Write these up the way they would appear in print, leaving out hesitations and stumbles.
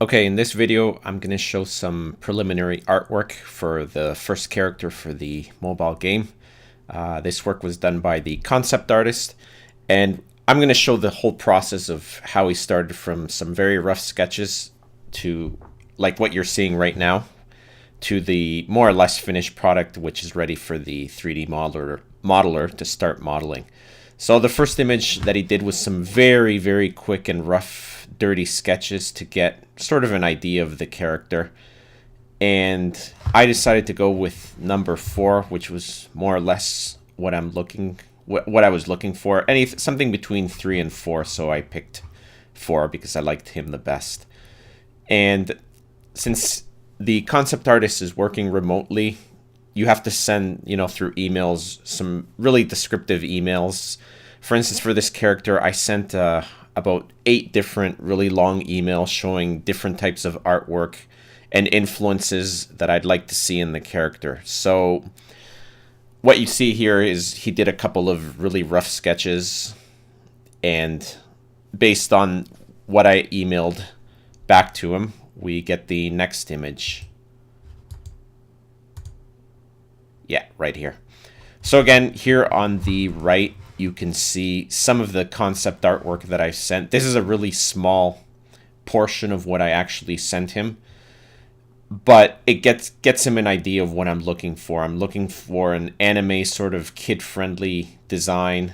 Okay, in this video, I'm going to show some preliminary artwork for the first character for the mobile game. This work was done by the concept artist, and I'm going to show the whole process of how he started from some very rough sketches to like what you're seeing right now to the more or less finished product, which is ready for the 3D modeler to start modeling. So the first image that he did was some very, very quick and rough, dirty sketches to get sort of an idea of the character. And I decided to go with number 4, which was more or less what I was looking for. Something between 3 and 4, so I picked 4 because I liked him the best. And since the concept artist is working remotely, you have to send, through emails, some really descriptive emails. For instance, for this character, I sent about 8 different really long emails showing different types of artwork and influences that I'd like to see in the character. So what you see here is he did a couple of really rough sketches, and based on what I emailed back to him, we get the next image. Yeah, right here. So again, here on the right, you can see some of the concept artwork that I sent. This is a really small portion of what I actually sent him, but it gets him an idea of what I'm looking for. I'm looking for an anime sort of kid-friendly design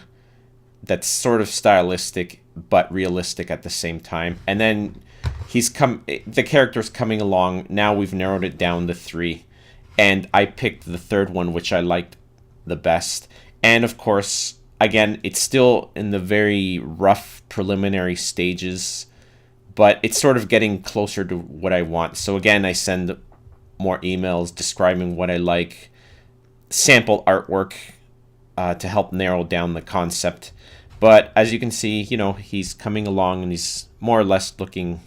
that's sort of stylistic but realistic at the same time. And then the character's coming along. Now we've narrowed it down to 3. And I picked the third one, which I liked the best. And of course, again, it's still in the very rough preliminary stages, but it's sort of getting closer to what I want. So again, I send more emails describing what I like, sample artwork to help narrow down the concept. But as you can see, he's coming along and he's more or less looking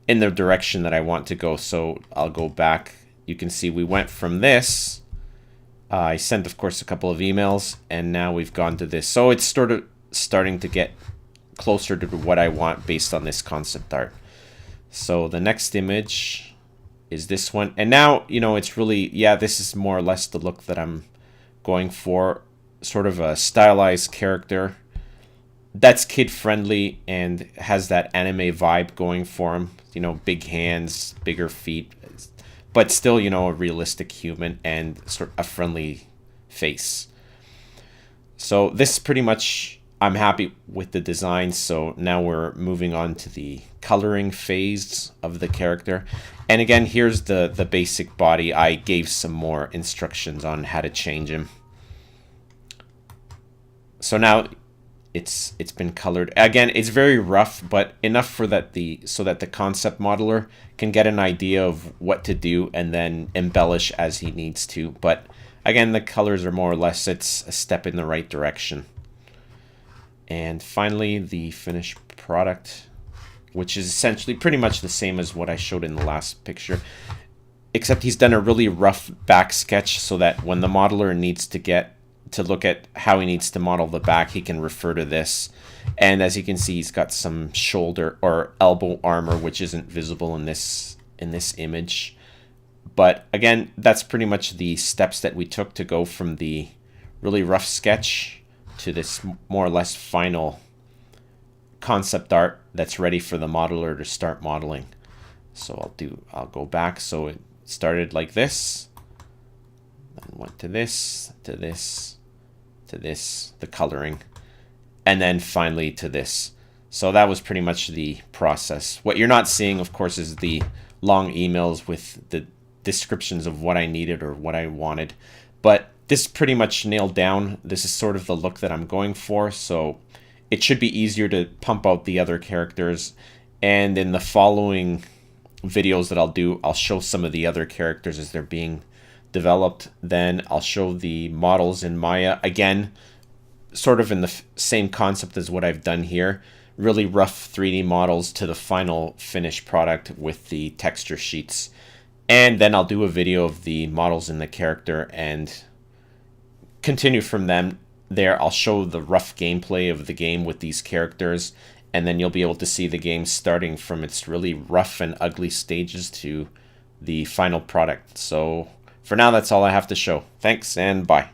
in the direction that I want to go. So I'll go back. You can see we went from this. I sent, of course, a couple of emails, and now we've gone to this. So it's sort of starting to get closer to what I want based on this concept art. So the next image is this one. And now, it's really, this is more or less the look that I'm going for. Sort of a stylized character that's kid-friendly and has that anime vibe going for him. Big hands, bigger feet, but still, a realistic human and sort of a friendly face. So this pretty much, I'm happy with the design. So now we're moving on to the coloring phase of the character. And again, here's the basic body. I gave some more instructions on how to change him. So now it's been colored. Again, it's very rough, but enough so that the concept modeler can get an idea of what to do and then embellish as he needs to. But again, the colors are more or less, it's a step in the right direction. And finally, the finished product, which is essentially pretty much the same as what I showed in the last picture, except he's done a really rough back sketch so that when the modeler needs to look at how he needs to model the back, he can refer to this. And as you can see, he's got some shoulder or elbow armor, which isn't visible in this image. But again, that's pretty much the steps that we took to go from the really rough sketch to this more or less final concept art that's ready for the modeler to start modeling. So I'll go back. So it started like this, then went to this, to this, to this, the coloring, and then finally to this. So that was pretty much the process. What you're not seeing, of course, is the long emails with the descriptions of what I needed or what I wanted. But this pretty much nailed down. This is sort of the look that I'm going for. So it should be easier to pump out the other characters. And in the following videos that I'll do, I'll show some of the other characters as they're being developed. Then I'll show the models in Maya, again sort of in the same concept as what I've done here, really rough 3D models to the final finished product with the texture sheets. And then I'll do a video of the models in the character and continue from them. There I'll show the rough gameplay of the game with these characters and then you'll be able to see the game starting from its really rough and ugly stages to the final product. So for now, that's all I have to show. Thanks, and bye.